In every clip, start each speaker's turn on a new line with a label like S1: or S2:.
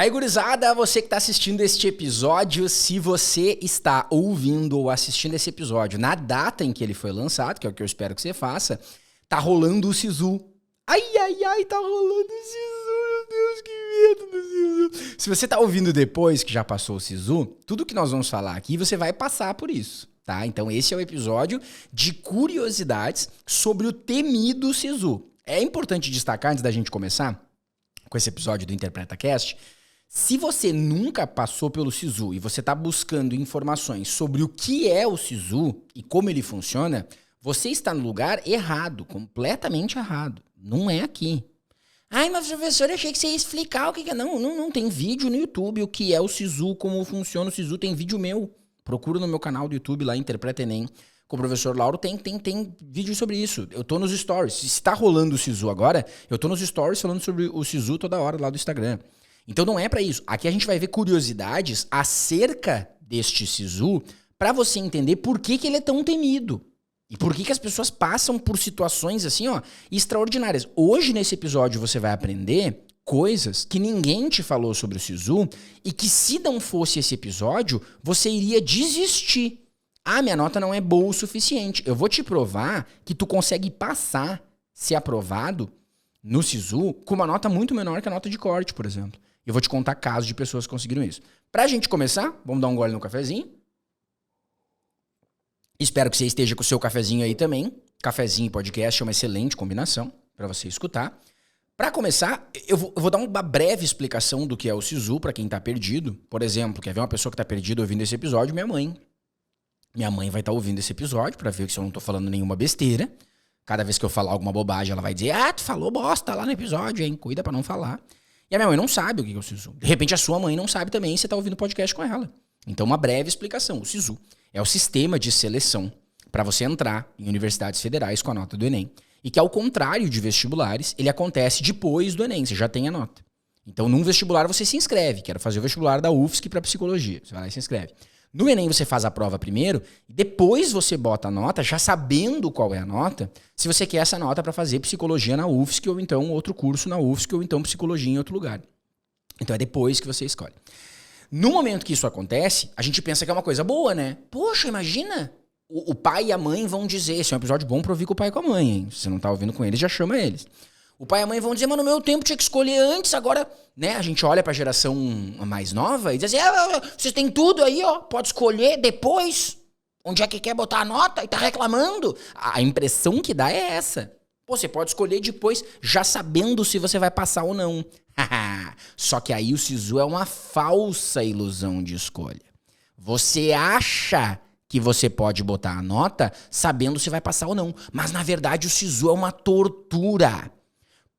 S1: aí, gurizada, você que está assistindo este episódio, se você está ouvindo ou assistindo esse episódio na data em que ele foi lançado, que é o que eu espero que você faça, tá rolando o Sisu. Ai, tá rolando o Sisu, meu Deus, que medo do Sisu. Se você tá ouvindo depois que já passou o Sisu, tudo que nós vamos falar aqui, você vai passar por isso, tá? Então esse é o episódio de curiosidades sobre o temido Sisu. É importante destacar, antes da gente começar com esse episódio do InterpretaCast, se você nunca passou pelo Sisu e você está buscando informações sobre o que é o Sisu e como ele funciona, você está no lugar errado, completamente errado. Não é aqui. Ai, mas professor, eu achei que você ia explicar o que é. Não, tem vídeo no YouTube, o que é o Sisu, como funciona o Sisu, tem vídeo meu. Procura no meu canal do YouTube lá, Interpreta Enem, com o professor Lauro, tem vídeo sobre isso. Eu tô nos stories. Se está rolando o Sisu agora, eu tô nos stories falando sobre o Sisu toda hora lá do Instagram. Então não é pra isso. Aqui a gente vai ver curiosidades acerca deste Sisu pra você entender por que ele é tão temido. E por que as pessoas passam por situações assim, ó, extraordinárias. Hoje, nesse episódio, você vai aprender coisas que ninguém te falou sobre o Sisu e que, se não fosse esse episódio, você iria desistir. Ah, minha nota não é boa o suficiente. Eu vou te provar que tu consegue passar, ser aprovado no Sisu com uma nota muito menor que a nota de corte, por exemplo. Eu vou te contar casos de pessoas que conseguiram isso. Pra gente começar, vamos dar um gole no cafezinho. Espero que você esteja com o seu cafezinho aí também. Cafezinho e podcast é uma excelente combinação para você escutar. Para começar, eu vou dar uma breve explicação do que é o Sisu para quem tá perdido. Por exemplo, quer ver uma pessoa que tá perdida ouvindo esse episódio? Minha mãe. Minha mãe vai estar ouvindo esse episódio para ver se eu não tô falando nenhuma besteira. Cada vez que eu falar alguma bobagem, ela vai dizer: ah, tu falou bosta lá no episódio, hein? Cuida para não falar. E a minha mãe não sabe o que é o Sisu. De repente a sua mãe não sabe também e você tá ouvindo o podcast com ela. Então uma breve explicação. O Sisu é o sistema de seleção para você entrar em universidades federais com a nota do Enem. E que, ao contrário de vestibulares, ele acontece depois do Enem, você já tem a nota. Então, num vestibular você se inscreve. Quero fazer o vestibular da UFSC para psicologia. Você vai lá e se inscreve. No Enem você faz a prova primeiro, e depois você bota a nota, já sabendo qual é a nota, se você quer essa nota para fazer psicologia na UFSC, ou então outro curso na UFSC, ou então psicologia em outro lugar. Então é depois que você escolhe. No momento que isso acontece, a gente pensa que é uma coisa boa, né? Poxa, imagina! O pai e a mãe vão dizer, esse é um episódio bom pra ouvir com o pai e com a mãe, hein? Se você não tá ouvindo com eles, já chama eles. O pai e a mãe vão dizer, mas no meu tempo tinha que escolher antes, agora, né? A gente olha pra geração mais nova e diz assim, vocês têm tudo aí, ó, pode escolher depois, onde é que quer botar a nota e tá reclamando. A impressão que dá é essa. Pô, você pode escolher depois, já sabendo se você vai passar ou não. Só que aí o Sisu é uma falsa ilusão de escolha. Você acha que você pode botar a nota sabendo se vai passar ou não. Mas, na verdade, o Sisu é uma tortura.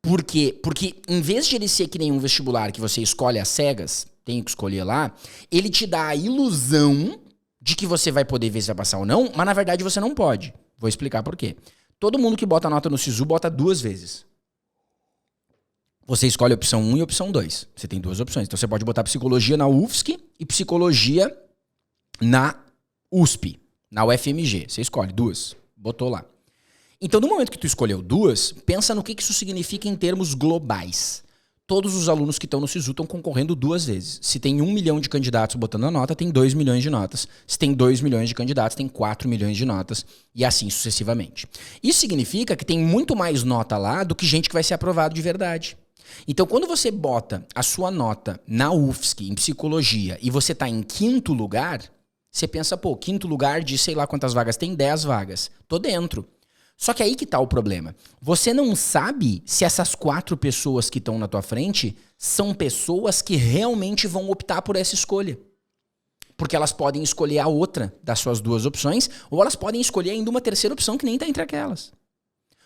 S1: Por quê? Porque, em vez de ele ser que nem um vestibular que você escolhe às cegas, tem que escolher lá, ele te dá a ilusão de que você vai poder ver se vai passar ou não, mas, na verdade, você não pode. Vou explicar por quê. Todo mundo que bota a nota no Sisu bota 2 vezes. Você escolhe a opção 1 e a opção 2. Você tem 2 opções. Então, você pode botar psicologia na UFSC e psicologia na USP, na UFMG. Você escolhe 2. Botou lá. Então, no momento que tu escolheu 2, pensa no que isso significa em termos globais. Todos os alunos que estão no Sisu estão concorrendo 2 vezes. Se tem 1 milhão de candidatos botando a nota, tem 2 milhões de notas. Se tem 2 milhões de candidatos, tem 4 milhões de notas. E assim sucessivamente. Isso significa que tem muito mais nota lá do que gente que vai ser aprovado de verdade. Então, quando você bota a sua nota na UFSC, em psicologia, e você está em 5º lugar, você pensa, pô, 5º lugar de sei lá quantas vagas tem, 10 vagas. Tô dentro. Só que aí que tá o problema. Você não sabe se essas 4 pessoas que estão na tua frente são pessoas que realmente vão optar por essa escolha. Porque elas podem escolher a outra das suas 2 opções, ou elas podem escolher ainda uma terceira opção que nem tá entre aquelas.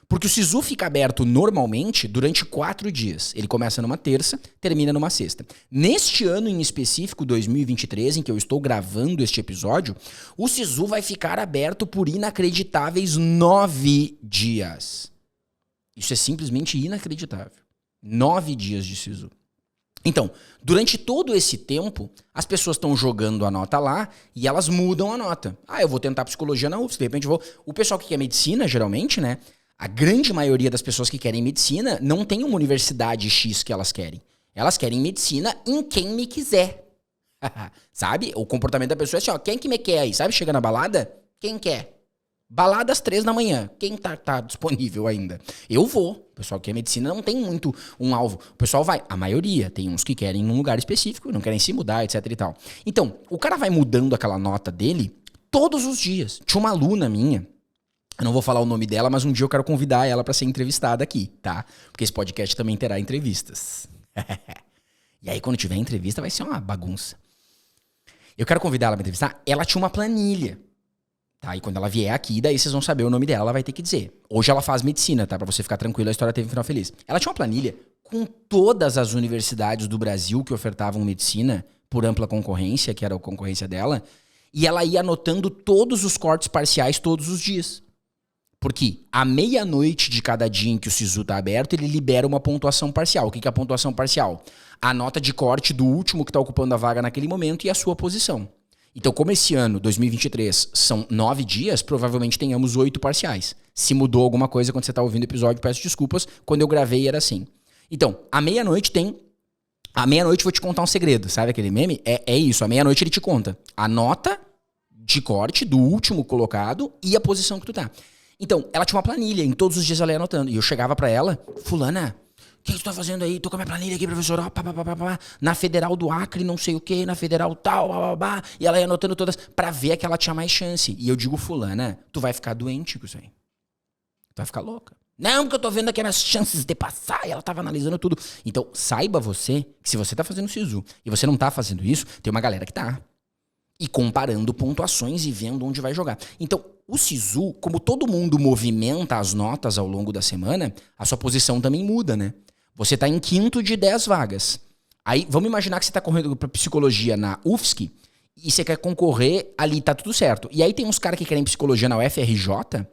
S1: Porque o Sisu fica aberto normalmente durante 4 dias. Ele começa numa terça, termina numa sexta. Neste ano em específico, 2023, em que eu estou gravando este episódio, o Sisu vai ficar aberto por inacreditáveis 9 dias. Isso é simplesmente inacreditável. 9 dias de Sisu. Então, durante todo esse tempo, as pessoas estão jogando a nota lá e elas mudam a nota. Ah, eu vou tentar psicologia na UFSC, de repente vou... O pessoal que quer medicina, geralmente, né? A grande maioria das pessoas que querem medicina não tem uma universidade X que elas querem. Elas querem medicina em quem me quiser. Sabe? O comportamento da pessoa é assim, ó, quem que me quer aí? Sabe? Chega na balada, quem quer? Balada às 3 da manhã. Quem tá disponível ainda? Eu vou. O pessoal que quer medicina não tem muito um alvo. O pessoal vai. A maioria. Tem uns que querem num lugar específico, não querem se mudar, etc e tal. Então, o cara vai mudando aquela nota dele todos os dias. Tinha uma aluna minha, eu não vou falar o nome dela, mas um dia eu quero convidar ela pra ser entrevistada aqui, tá? Porque esse podcast também terá entrevistas. E aí, quando tiver entrevista, vai ser uma bagunça. Eu quero convidar ela pra entrevistar. Ela tinha uma planilha. Tá, e quando ela vier aqui, daí vocês vão saber o nome dela, ela vai ter que dizer. Hoje ela faz medicina, tá? Pra você ficar tranquilo, a história teve um final feliz. Ela tinha uma planilha com todas as universidades do Brasil que ofertavam medicina por ampla concorrência, que era a concorrência dela, e ela ia anotando todos os cortes parciais todos os dias. Porque à meia-noite de cada dia em que o SISU tá aberto, ele libera uma pontuação parcial. O que é a pontuação parcial? A nota de corte do último que tá ocupando a vaga naquele momento e a sua posição. Então, como esse ano, 2023, são 9 dias, provavelmente tenhamos 8 parciais. Se mudou alguma coisa quando você está ouvindo o episódio, peço desculpas. Quando eu gravei era assim. Então, à meia-noite tem... À meia-noite vou te contar um segredo, sabe aquele meme? É isso, à meia-noite ele te conta a nota de corte do último colocado e a posição que tu tá. Então, ela tinha uma planilha, em todos os dias ela ia anotando. E eu chegava pra ela, fulana... O que tu tá fazendo aí? Tô com a minha planilha aqui, professor. Ó, na Federal do Acre, não sei o que, na Federal tal, E ela ia anotando todas pra ver que ela tinha mais chance. E eu digo, fulana, tu vai ficar doente com isso aí. Tu vai ficar louca. Não, porque eu tô vendo aqui as chances de passar. E ela tava analisando tudo. Então, saiba você que se você tá fazendo SISU e você não tá fazendo isso, tem uma galera que tá. E comparando pontuações e vendo onde vai jogar. Então, o SISU, como todo mundo movimenta as notas ao longo da semana, a sua posição também muda, né? Você tá em 5º de 10 vagas. Aí, vamos imaginar que você tá correndo pra psicologia na UFSC e você quer concorrer ali, tá tudo certo. E aí tem uns caras que querem psicologia na UFRJ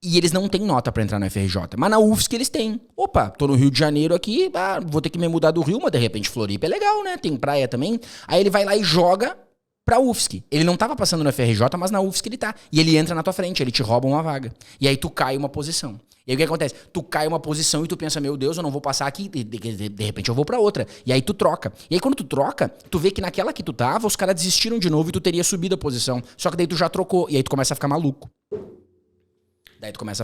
S1: e eles não têm nota pra entrar na UFRJ. Mas na UFSC eles têm. Opa, tô no Rio de Janeiro aqui, vou ter que me mudar do Rio, mas de repente Floripa é legal, né? Tem praia também. Aí ele vai lá e joga pra UFSC. Ele não tava passando na UFRJ, mas na UFSC ele tá. E ele entra na tua frente, ele te rouba uma vaga. E aí tu cai uma posição. E aí o que acontece? Tu cai uma posição e tu pensa, meu Deus, eu não vou passar aqui, de repente eu vou pra outra. E aí tu troca. E aí quando tu troca, tu vê que naquela que tu tava, os caras desistiram de novo e tu teria subido a posição. Só que daí tu já trocou. E aí tu começa a ficar maluco. Daí tu começa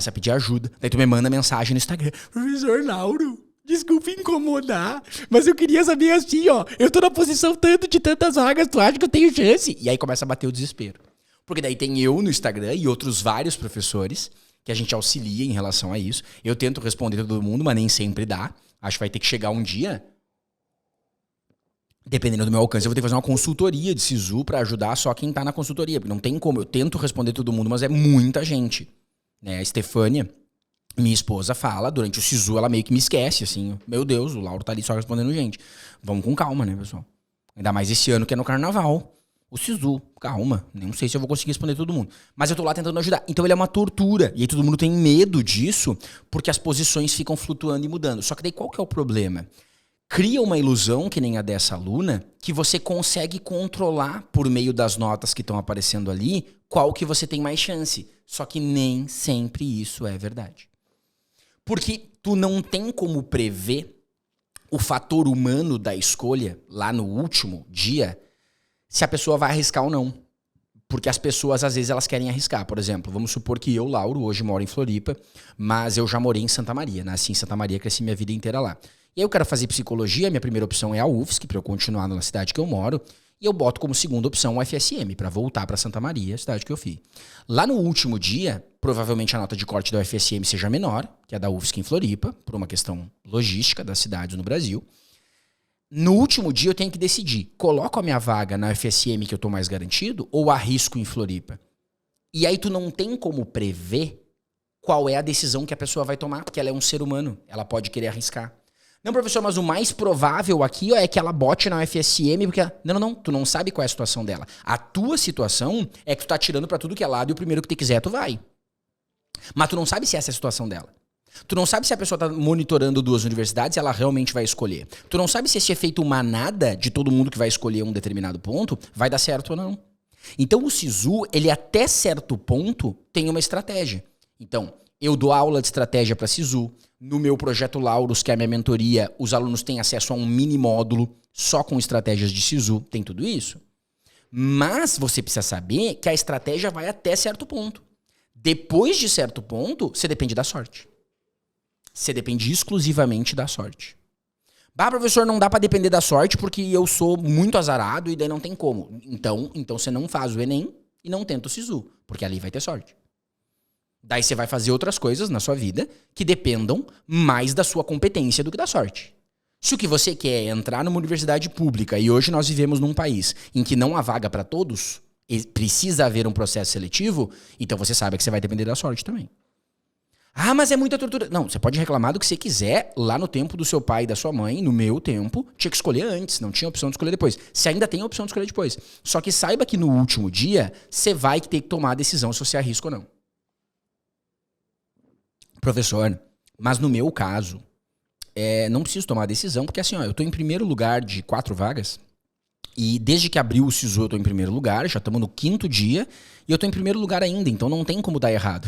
S1: a pedir ajuda. Daí tu me manda mensagem no Instagram. Professor Lauro, desculpa incomodar, mas eu queria saber assim, ó. Eu tô na posição tanto de tantas vagas, tu acha que eu tenho chance? E aí começa a bater o desespero. Porque daí tem eu no Instagram e outros vários professores que a gente auxilia em relação a isso. Eu tento responder todo mundo, mas nem sempre dá. Acho que vai ter que chegar um dia, dependendo do meu alcance, eu vou ter que fazer uma consultoria de SISU pra ajudar só quem tá na consultoria. Porque não tem como. Eu tento responder todo mundo, mas é muita gente. Né? A Estefânia, minha esposa, fala, durante o SISU ela meio que me esquece, assim. Meu Deus, o Lauro tá ali só respondendo gente. Vamos com calma, né, pessoal? Ainda mais esse ano que é no carnaval. O SISU, calma, não sei se eu vou conseguir responder todo mundo. Mas eu tô lá tentando ajudar. Então ele é uma tortura. E aí todo mundo tem medo disso, porque as posições ficam flutuando e mudando. Só que daí qual que é o problema? Cria uma ilusão, que nem a dessa aluna, que você consegue controlar, por meio das notas que estão aparecendo ali, qual que você tem mais chance. Só que nem sempre isso é verdade. Porque tu não tem como prever o fator humano da escolha lá no último dia, se a pessoa vai arriscar ou não. Porque as pessoas, às vezes, elas querem arriscar. Por exemplo, vamos supor que eu, Lauro, hoje moro em Floripa, mas eu já morei em Santa Maria. Nasci em Santa Maria, cresci minha vida inteira lá. E aí eu quero fazer psicologia, minha primeira opção é a UFSC, para eu continuar na cidade que eu moro. E eu boto como segunda opção o FSM, para voltar para Santa Maria, a cidade que eu fiz. Lá no último dia, provavelmente a nota de corte da UFSM seja menor, que a da UFSC em Floripa, por uma questão logística das cidades no Brasil. No último dia eu tenho que decidir, coloco a minha vaga na UFSM que eu tô mais garantido ou arrisco em Floripa? E aí tu não tem como prever qual é a decisão que a pessoa vai tomar, porque ela é um ser humano, ela pode querer arriscar. Não, professor, mas o mais provável aqui é que ela bote na UFSM, porque... Não, tu não sabe qual é a situação dela. A tua situação é que tu tá tirando pra tudo que é lado e o primeiro que tu quiser tu vai. Mas tu não sabe se essa é a situação dela. Tu não sabe se a pessoa tá monitorando 2 universidades e ela realmente vai escolher. Tu não sabe se esse efeito manada de todo mundo que vai escolher um determinado ponto vai dar certo ou não. Então o SISU, ele até certo ponto tem uma estratégia. Então, eu dou aula de estratégia para SISU, No meu projeto Lauros, que é a minha mentoria, os alunos têm acesso a um mini módulo só com estratégias de SISU. Tem tudo isso. Mas você precisa saber que a estratégia vai até certo ponto. Depois de certo ponto, você depende da sorte. Você depende exclusivamente da sorte. Bah, professor, não dá pra depender da sorte porque eu sou muito azarado e daí não tem como. Então você não faz o Enem e não tenta o SISU, porque ali vai ter sorte. Daí você vai fazer outras coisas na sua vida que dependam mais da sua competência do que da sorte. Se o que você quer é entrar numa universidade pública e hoje nós vivemos num país em que não há vaga pra todos, precisa haver um processo seletivo, então você sabe que você vai depender da sorte também. Ah, mas é muita tortura. Não, você pode reclamar do que você quiser lá no tempo do seu pai e da sua mãe, no meu tempo, tinha que escolher antes, não tinha opção de escolher depois. Você ainda tem a opção de escolher depois. Só que saiba que no último dia, você vai ter que tomar a decisão se você arrisca ou não. Professor, mas no meu caso, não preciso tomar a decisão, porque assim, ó, eu tô em primeiro lugar de 4 vagas, e desde que abriu o SISU eu tô em primeiro lugar, já estamos no 5º dia, e eu tô em primeiro lugar ainda, então não tem como dar errado.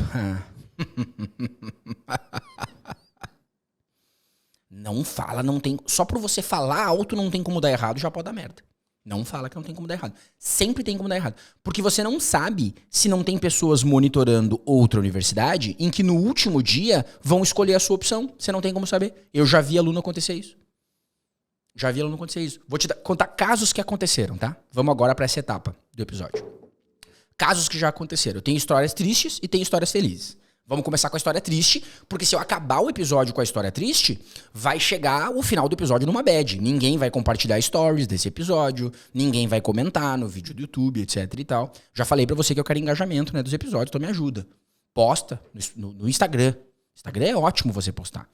S1: Não fala, não tem. Só por você falar alto não tem como dar errado, já pode dar merda. Não fala que não tem como dar errado. Sempre tem como dar errado. Porque você não sabe se não tem pessoas monitorando outra universidade em que no último dia vão escolher a sua opção. Você não tem como saber. Eu já vi aluno acontecer isso. Vou te contar casos que aconteceram, tá? Vamos agora para essa etapa do episódio. Casos que já aconteceram. Eu tenho histórias tristes e tenho histórias felizes. Vamos começar com a história triste, porque se eu acabar o episódio com a história triste, vai chegar o final do episódio numa bad. Ninguém vai compartilhar stories desse episódio, ninguém vai comentar no vídeo do YouTube, etc e tal. Já falei pra você que eu quero engajamento, né, dos episódios, então me ajuda. Posta no Instagram. Instagram é ótimo você postar.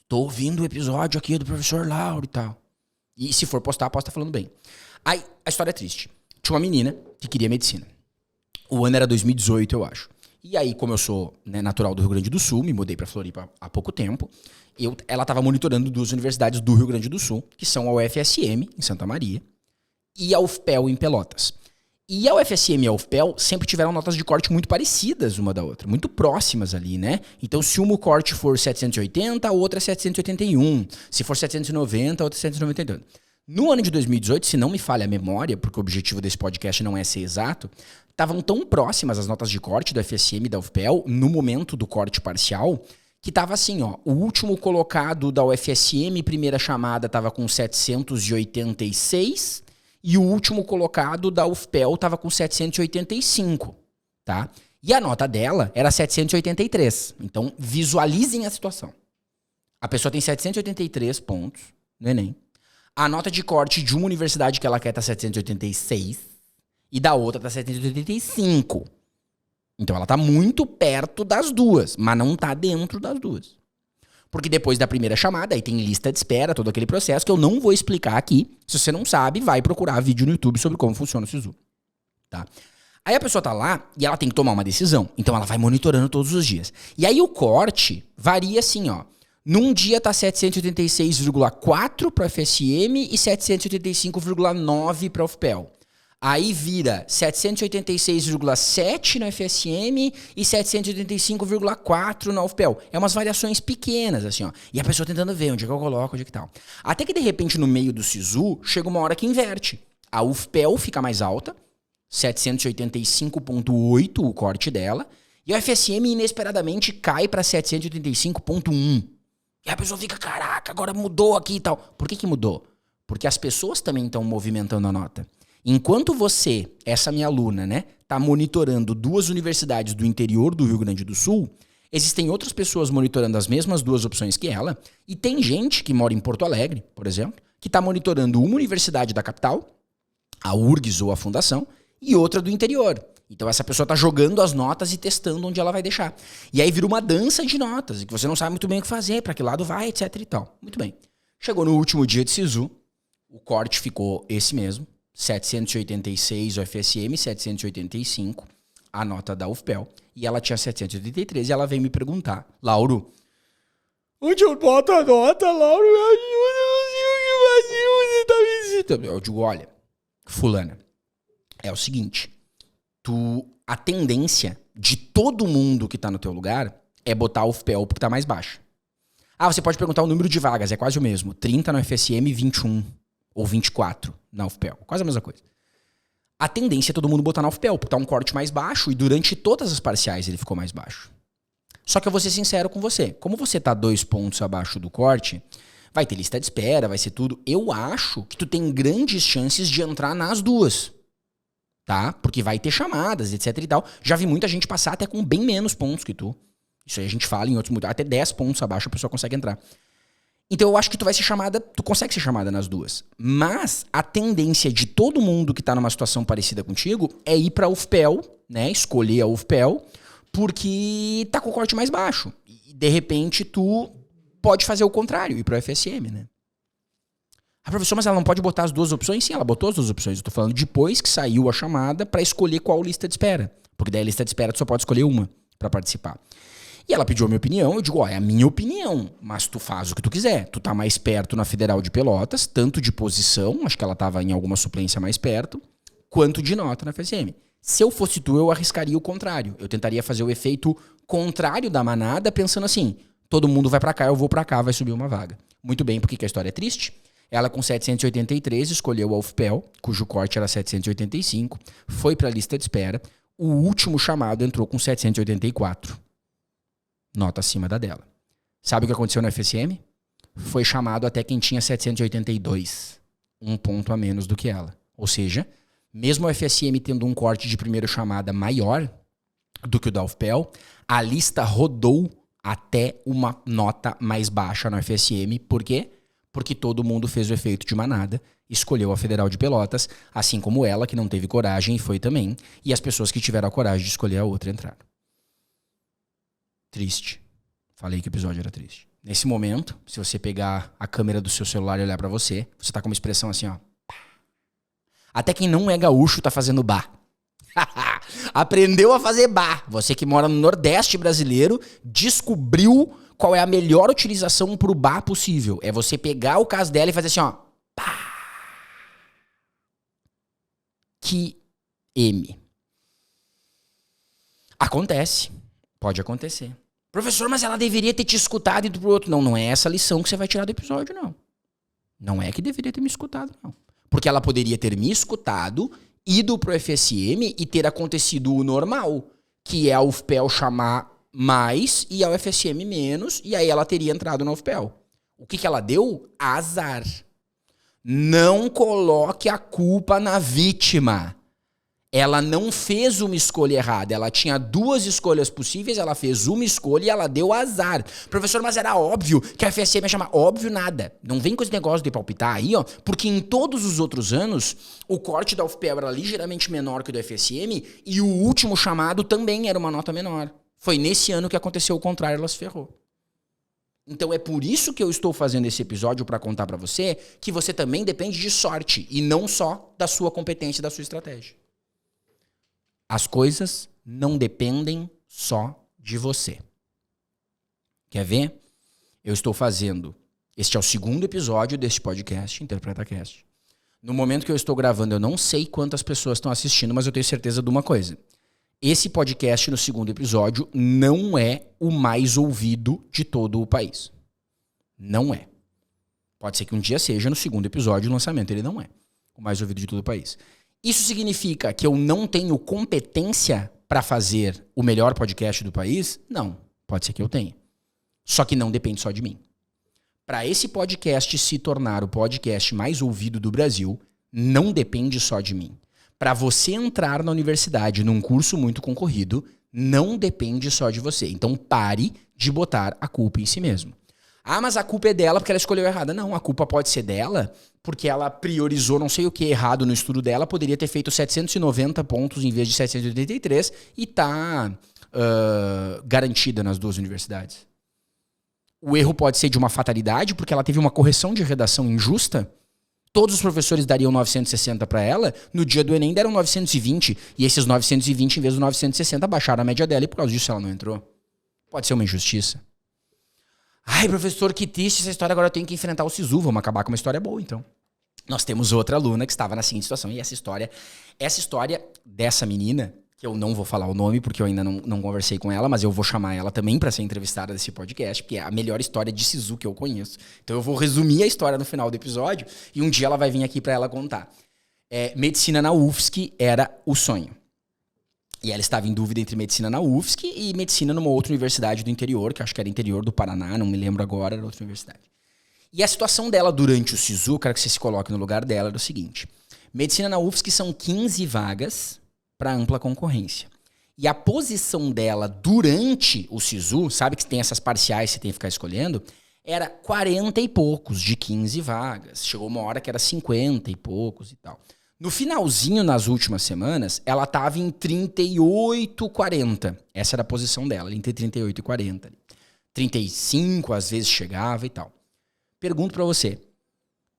S1: Tô ouvindo o episódio aqui do professor Lauro e tal. E se for postar, posta falando bem. Aí, a história é triste. Tinha uma menina que queria medicina. O ano era 2018, eu acho. E aí, como eu sou, né, natural do Rio Grande do Sul, me mudei pra Floripa há pouco tempo, ela estava monitorando 2 universidades do Rio Grande do Sul, que são a UFSM, em Santa Maria, e a UFPEL, em Pelotas. E a UFSM e a UFPEL sempre tiveram notas de corte muito parecidas uma da outra, muito próximas ali, né? Então, se uma corte for 780, a outra é 781. Se for 790, a outra é 798. No ano de 2018, se não me falha a memória, porque o objetivo desse podcast não é ser exato, estavam tão próximas as notas de corte da UFSM e da UFPEL, no momento do corte parcial, que tava assim, ó, o último colocado da UFSM, primeira chamada, tava com 786, e o último colocado da UFPEL tava com 785, tá? E a nota dela era 783. Então, visualizem a situação. A pessoa tem 783 pontos no Enem. A nota de corte de uma universidade que ela quer tá 786 e da outra tá 785. Então ela tá muito perto das duas, mas não tá dentro das duas. Porque depois da primeira chamada, aí tem lista de espera, todo aquele processo que eu não vou explicar aqui. Se você não sabe, vai procurar vídeo no YouTube sobre como funciona o SISU. Tá? Aí a pessoa tá lá e ela tem que tomar uma decisão. Então ela vai monitorando todos os dias. E aí o corte varia assim, ó. Num dia tá 786,4 para FSM e 785,9 para UFPEL. Aí vira 786,7 na FSM e 785,4 na UFPEL. É umas variações pequenas, assim, ó. E a pessoa tentando ver onde é que eu coloco, onde é que tal. Até que, de repente, no meio do SISU, chega uma hora que inverte. A UFPEL fica mais alta, 785,8 o corte dela, e a FSM inesperadamente cai para 785,1. E a pessoa fica, caraca, agora mudou aqui e tal. Por que mudou? Porque as pessoas também estão movimentando a nota. Enquanto você, essa minha aluna, né, tá monitorando 2 universidades do interior do Rio Grande do Sul, existem outras pessoas monitorando as mesmas 2 opções que ela, e tem gente que mora em Porto Alegre, por exemplo, que tá monitorando uma universidade da capital, a URGS ou a Fundação, e outra do interior. Então essa pessoa tá jogando as notas e testando onde ela vai deixar. E aí vira uma dança de notas, e que você não sabe muito bem o que fazer, para que lado vai, etc e tal. Muito bem. Chegou no último dia de SISU, o corte ficou esse mesmo, 786 o FSM, 785 a nota da UFPEL, e ela tinha 783, e ela veio me perguntar, Lauro, onde eu boto a nota, Lauro? Me ajuda, não sei o que fazer, você tá me visitando. Eu digo, olha, fulana, é o seguinte, a tendência de todo mundo que tá no teu lugar é botar a UFPEL porque tá mais baixa. Ah, você pode perguntar o número de vagas, é quase o mesmo. 30 no FSM, 21 ou 24 na UFPEL. Quase a mesma coisa. A tendência é todo mundo botar na UFPEL, botar um corte mais baixo, e durante todas as parciais ele ficou mais baixo. Só que eu vou ser sincero com você. Como você tá 2 pontos abaixo do corte, vai ter lista de espera, vai ser tudo. Eu acho que tu tem grandes chances de entrar nas duas. Tá? Porque vai ter chamadas, etc e tal. Já vi muita gente passar até com bem menos pontos que tu. Isso aí a gente fala em outros... Até 10 pontos abaixo a pessoa consegue entrar. Então eu acho que tu vai ser chamada... Tu consegue ser chamada nas duas. Mas a tendência de todo mundo que tá numa situação parecida contigo é ir pra UFPEL, né? Escolher a UFPEL, porque tá com o corte mais baixo. E de repente tu pode fazer o contrário, ir pro FSM, né? A professora, mas ela não pode botar as duas opções? Sim, ela botou as duas opções. Eu tô falando depois que saiu a chamada pra escolher qual lista de espera. Porque daí a lista de espera tu só pode escolher uma pra participar. E ela pediu a minha opinião, eu digo, ó, é a minha opinião, mas tu faz o que tu quiser. Tu tá mais perto na Federal de Pelotas, tanto de posição, acho que ela tava em alguma suplência mais perto, quanto de nota na FSM. Se eu fosse tu, eu arriscaria o contrário. Eu tentaria fazer o efeito contrário da manada, pensando assim, todo mundo vai pra cá, eu vou pra cá, vai subir uma vaga. Muito bem, porque a história é triste. Ela com 783 escolheu a UFPEL, cujo corte era 785, foi pra lista de espera. O último chamado entrou com 784. Nota acima da dela. Sabe o que aconteceu no FSM? Foi chamado até quem tinha 782. Um ponto a menos do que ela. Ou seja, mesmo o FSM tendo um corte de primeira chamada maior do que o da UFPEL, a lista rodou até uma nota mais baixa no FSM. Por quê? Porque todo mundo fez o efeito de manada, escolheu a Federal de Pelotas, assim como ela, que não teve coragem e foi também, e as pessoas que tiveram a coragem de escolher a outra entraram. Triste. Falei que o episódio era triste. Nesse momento, se você pegar a câmera do seu celular e olhar pra você, você tá com uma expressão assim, ó. Até quem não é gaúcho tá fazendo bah. Aprendeu a fazer bah. Você que mora no Nordeste brasileiro descobriu qual é a melhor utilização pro bah possível. É você pegar o caso dela e fazer assim, ó. Pá. Que M. Acontece. Pode acontecer. Professor, mas ela deveria ter te escutado e ido pro outro. Não, não é essa a lição que você vai tirar do episódio, não. Não é que deveria ter me escutado, não. Porque ela poderia ter me escutado, ido pro FSM e ter acontecido o normal, que é a UFPEL chamar mais e a UFSM menos, e aí ela teria entrado na UFPEL. O que ela deu? Azar. Não coloque a culpa na vítima. Ela não fez uma escolha errada. Ela tinha duas escolhas possíveis, ela fez uma escolha e ela deu azar. Professor, mas era óbvio que a FSM ia chamar. Óbvio nada. Não vem com esse negócio de palpitar aí, ó. Porque em todos os outros anos, o corte da UFPEL era ligeiramente menor que o do FSM e o último chamado também era uma nota menor. Foi nesse ano que aconteceu o contrário, ela se ferrou. Então é por isso que eu estou fazendo esse episódio para contar para você que você também depende de sorte e não só da sua competência e da sua estratégia. As coisas não dependem só de você. Quer ver? Eu estou fazendo... Este é o segundo episódio deste podcast, InterpretaCast. No momento que eu estou gravando, eu não sei quantas pessoas estão assistindo, mas eu tenho certeza de uma coisa. Esse podcast, no segundo episódio, não é o mais ouvido de todo o país. Não é. Pode ser que um dia seja, no segundo episódio do lançamento. Ele não é o mais ouvido de todo o país. Isso significa que eu não tenho competência para fazer o melhor podcast do país? Não. Pode ser que eu tenha. Só que não depende só de mim. Para esse podcast se tornar o podcast mais ouvido do Brasil, não depende só de mim. Para você entrar na universidade num curso muito concorrido, não depende só de você. Então pare de botar a culpa em si mesmo. Ah, mas a culpa é dela porque ela escolheu errada. Não, a culpa pode ser dela porque ela priorizou não sei o que errado no estudo dela, poderia ter feito 790 pontos em vez de 783 e tá garantida nas duas universidades. O erro pode ser de uma fatalidade porque ela teve uma correção de redação injusta. Todos os professores dariam 960 para ela, no dia do Enem deram 920, e esses 920 em vez dos 960 baixaram a média dela e por causa disso ela não entrou. Pode ser uma injustiça. Ai, professor, que triste essa história, agora eu tenho que enfrentar o SISU, vamos acabar com uma história boa, então. Nós temos outra aluna que estava na seguinte situação, e essa história dessa menina, que eu não vou falar o nome porque eu ainda não conversei com ela, mas eu vou chamar ela também para ser entrevistada desse podcast, porque é a melhor história de Sisu que eu conheço. Então eu vou resumir a história no final do episódio e um dia ela vai vir aqui para ela contar. Medicina na UFSC era o sonho. E ela estava em dúvida entre medicina na UFSC e medicina numa outra universidade do interior, que eu acho que era interior do Paraná, não me lembro agora, era outra universidade. E a situação dela durante o SISU, quero que você se coloque no lugar dela, era o seguinte. Medicina na UFSC são 15 vagas para ampla concorrência. E a posição dela durante o SISU, sabe que tem essas parciais que você tem que ficar escolhendo, era 40 e poucos de 15 vagas. Chegou uma hora que era 50 e poucos e tal. No finalzinho, nas últimas semanas, ela estava em 38, 40. Essa era a posição dela, entre 38 e 40. 35, às vezes chegava e tal. Pergunto pra você,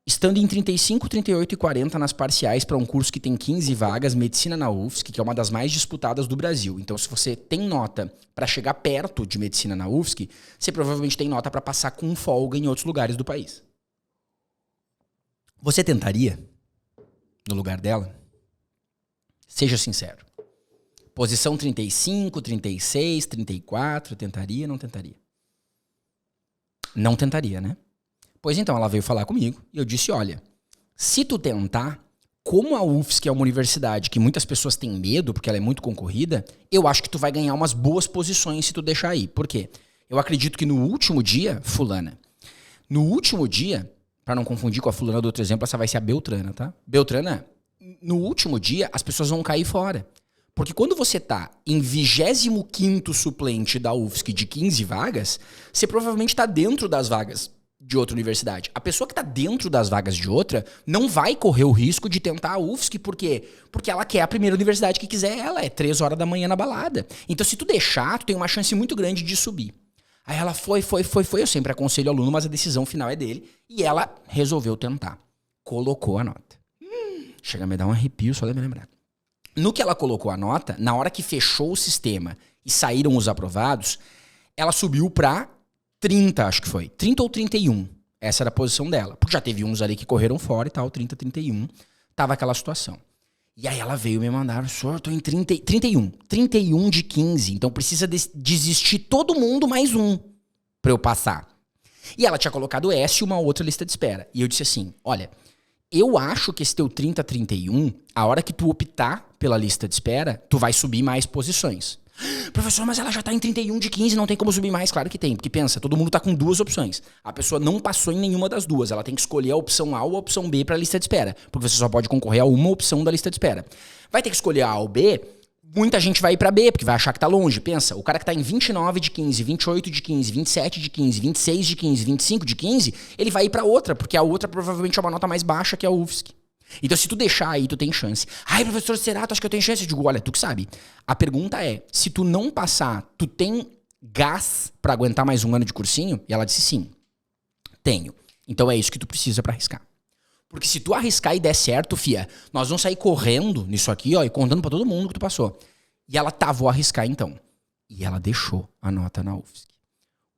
S1: estando em 35, 38 e 40 nas parciais para um curso que tem 15 vagas, medicina na UFSC, que é uma das mais disputadas do Brasil. Então, se você tem nota para chegar perto de medicina na UFSC, você provavelmente tem nota para passar com folga em outros lugares do país. Você tentaria no lugar dela? Seja sincero. Posição 35, 36, 34, tentaria, não tentaria? Não tentaria, né? Pois então, ela veio falar comigo e eu disse, olha, se tu tentar, como a UFSC é uma universidade que muitas pessoas têm medo, porque ela é muito concorrida, eu acho que tu vai ganhar umas boas posições se tu deixar aí. Por quê? Eu acredito que no último dia, fulana, para não confundir com a fulana do outro exemplo, essa vai ser a Beltrana, tá? Beltrana, no último dia, as pessoas vão cair fora. Porque quando você tá em 25º suplente da UFSC de 15 vagas, você provavelmente tá dentro das vagas de outra universidade. A pessoa que tá dentro das vagas de outra não vai correr o risco de tentar a UFSC, por quê? Porque ela quer a primeira universidade que quiser ela, é 3 horas da manhã na balada. Então se tu deixar, tu tem uma chance muito grande de subir. Aí ela foi, eu sempre aconselho o aluno, mas a decisão final é dele, e ela resolveu tentar. Colocou a nota. Chega a me dar um arrepio só de me lembrar. No que ela colocou a nota, na hora que fechou o sistema e saíram os aprovados, ela subiu pra 30, acho que foi. 30 ou 31. Essa era a posição dela. Porque já teve uns ali que correram fora e tal, 30, 31. Tava aquela situação. E aí ela veio me mandar, senhor, eu tô em 31. 31 de 15. Então precisa desistir todo mundo mais um pra eu passar. E ela tinha colocado essa e uma outra lista de espera. E eu disse assim, olha, eu acho que esse teu 30, 31, a hora que tu optar pela lista de espera, tu vai subir mais posições. Professor, mas ela já tá em 31 de 15, não tem como subir mais? Claro que tem, porque pensa, todo mundo tá com 2 opções. A pessoa não passou em nenhuma das duas, ela tem que escolher a opção A ou a opção B pra lista de espera, porque você só pode concorrer a uma opção da lista de espera. Vai ter que escolher A ou B, muita gente vai ir pra B, porque vai achar que tá longe. Pensa, o cara que tá em 29 de 15, 28 de 15, 27 de 15, 26 de 15, 25 de 15, ele vai ir pra outra, porque a outra provavelmente é uma nota mais baixa que a UFSC. Então, se tu deixar aí, tu tem chance. Ai, professor, será? Tu acha que eu tenho chance? Eu digo, olha, tu que sabe. A pergunta é, se tu não passar, tu tem gás pra aguentar mais um ano de cursinho? E ela disse sim. Tenho. Então é isso que tu precisa pra arriscar. Porque se tu arriscar e der certo, fia, nós vamos sair correndo nisso aqui, ó, e contando pra todo mundo que tu passou. E ela, tá, vou arriscar então. E ela deixou a nota na UFSC.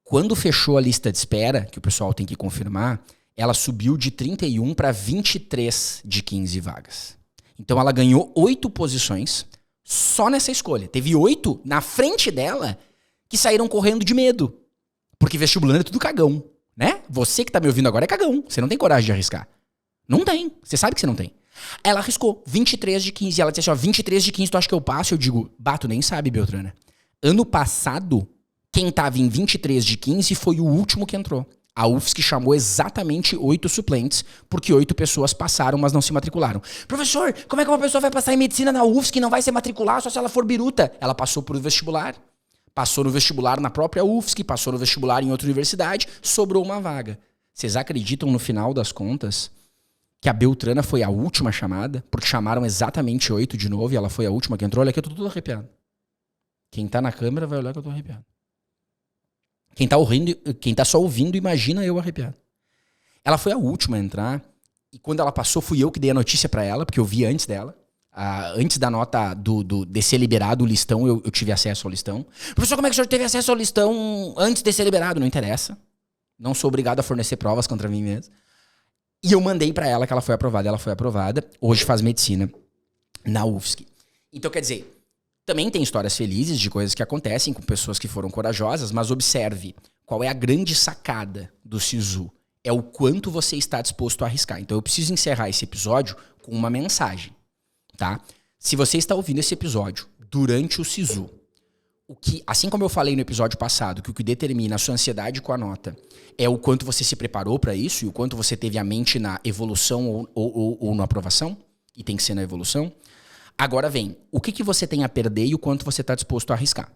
S1: Quando fechou a lista de espera, que o pessoal tem que confirmar, ela subiu de 31 para 23 de 15 vagas. Então ela ganhou 8 posições só nessa escolha. Teve 8 na frente dela que saíram correndo de medo. Porque vestibulando é tudo cagão, né? Você que tá me ouvindo agora é cagão. Você não tem coragem de arriscar. Não tem. Você sabe que você não tem. Ela arriscou 23 de 15. Ela disse assim, ó, 23 de 15 tu acha que eu passo? Eu digo, tu nem sabe, Beltrana. Ano passado, quem tava em 23 de 15 foi o último que entrou. A UFSC chamou exatamente 8 suplentes, porque 8 pessoas passaram, mas não se matricularam. Professor, como é que uma pessoa vai passar em medicina na UFSC e não vai se matricular só se ela for biruta? Ela passou pro vestibular. Passou no vestibular na própria UFSC, passou no vestibular em outra universidade, sobrou uma vaga. Vocês acreditam, no final das contas, que a Beltrana foi a última chamada? Porque chamaram exatamente 8 de novo e ela foi a última que entrou. Olha aqui, eu tô todo arrepiado. Quem tá na câmera vai olhar que eu tô arrepiado. Quem tá só ouvindo, imagina eu arrepiado. Ela foi a última a entrar, e quando ela passou, fui eu que dei a notícia pra ela, porque eu vi antes dela. Antes da nota de ser liberado o listão, eu tive acesso ao listão. Professor, como é que o senhor teve acesso ao listão antes de ser liberado? Não interessa. Não sou obrigado a fornecer provas contra mim mesmo. E eu mandei pra ela que ela foi aprovada. Ela foi aprovada. Hoje faz medicina na UFSC. Então, quer dizer, Também tem histórias felizes de coisas que acontecem com pessoas que foram corajosas, mas observe qual é a grande sacada do Sisu. É o quanto você está disposto a arriscar. Então eu preciso encerrar esse episódio com uma mensagem, tá? Se você está ouvindo esse episódio durante o Sisu, assim como eu falei no episódio passado, que o que determina a sua ansiedade com a nota é o quanto você se preparou para isso e o quanto você teve a mente na evolução ou na aprovação, e tem que ser na evolução. Agora vem, o que você tem a perder e o quanto você está disposto a arriscar.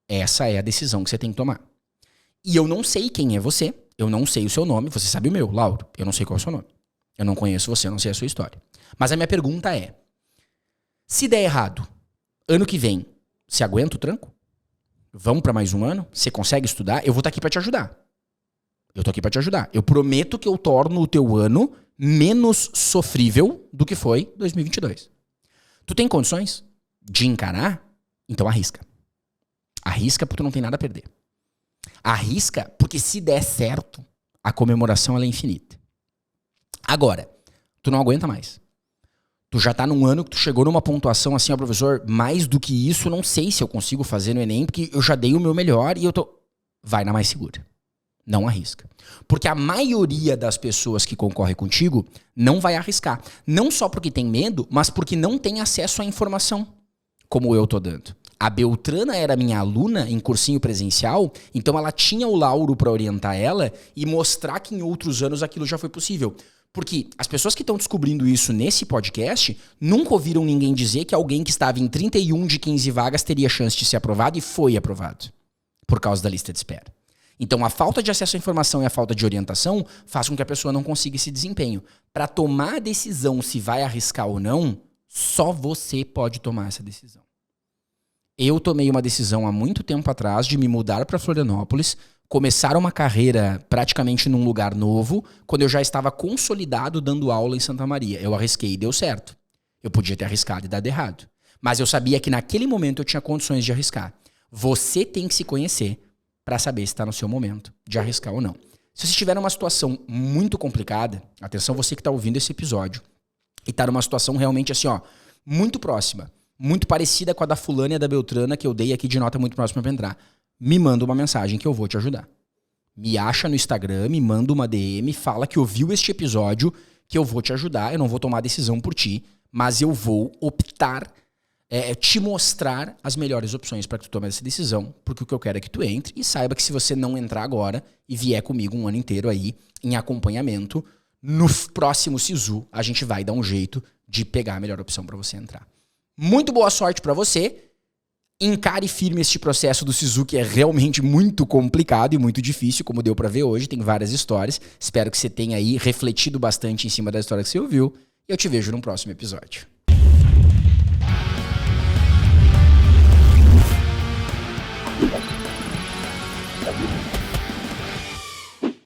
S1: Essa é a decisão que você tem que tomar. E eu não sei quem é você, eu não sei o seu nome, você sabe o meu, Lauro, eu não sei qual é o seu nome. Eu não conheço você, eu não sei a sua história. Mas a minha pergunta é, se der errado, ano que vem, você aguenta o tranco? Vamos para mais um ano? Você consegue estudar? Eu vou estar aqui para te ajudar. Eu tô aqui para te ajudar. Eu prometo que eu torno o teu ano menos sofrível do que foi 2022. Tu tem condições de encarar? Então arrisca. Arrisca porque tu não tem nada a perder. Arrisca porque se der certo, a comemoração ela é infinita. Agora, tu não aguenta mais. Tu já tá num ano que tu chegou numa pontuação assim, ó, professor, mais do que isso, eu não sei se eu consigo fazer no Enem, porque eu já dei o meu melhor e eu tô... Vai na mais segura. Não arrisca. Porque a maioria das pessoas que concorrem contigo não vai arriscar. Não só porque tem medo, mas porque não tem acesso à informação, como eu tô dando. A Beltrana era minha aluna em cursinho presencial, então ela tinha o Lauro para orientar ela e mostrar que em outros anos aquilo já foi possível. Porque as pessoas que estão descobrindo isso nesse podcast nunca ouviram ninguém dizer que alguém que estava em 31 de 15 vagas teria chance de ser aprovado e foi aprovado por causa da lista de espera. Então a falta de acesso à informação e a falta de orientação faz com que a pessoa não consiga esse desempenho. Para tomar a decisão se vai arriscar ou não, só você pode tomar essa decisão. Eu tomei uma decisão há muito tempo atrás de me mudar para Florianópolis, começar uma carreira praticamente num lugar novo, quando eu já estava consolidado dando aula em Santa Maria. Eu arrisquei e deu certo. Eu podia ter arriscado e dado errado. Mas eu sabia que naquele momento eu tinha condições de arriscar. Você tem que se conhecer para saber se está no seu momento de arriscar ou não. Se você estiver numa situação muito complicada, atenção você que está ouvindo esse episódio, e está numa situação realmente assim, ó, muito próxima, muito parecida com a da fulana e a da Beltrana, que eu dei aqui de nota muito próxima para entrar, me manda uma mensagem que eu vou te ajudar. Me acha no Instagram, me manda uma DM, fala que ouviu este episódio, que eu vou te ajudar, eu não vou tomar decisão por ti, mas eu vou optar, te mostrar as melhores opções para que tu tome essa decisão, porque o que eu quero é que tu entre e saiba que se você não entrar agora e vier comigo um ano inteiro aí em acompanhamento, no próximo Sisu a gente vai dar um jeito de pegar a melhor opção para você entrar. Muito boa sorte para você. Encare firme este processo do Sisu, que é realmente muito complicado e muito difícil, como deu para ver hoje, tem várias histórias. Espero que você tenha aí refletido bastante em cima da história que você ouviu e eu te vejo no próximo episódio.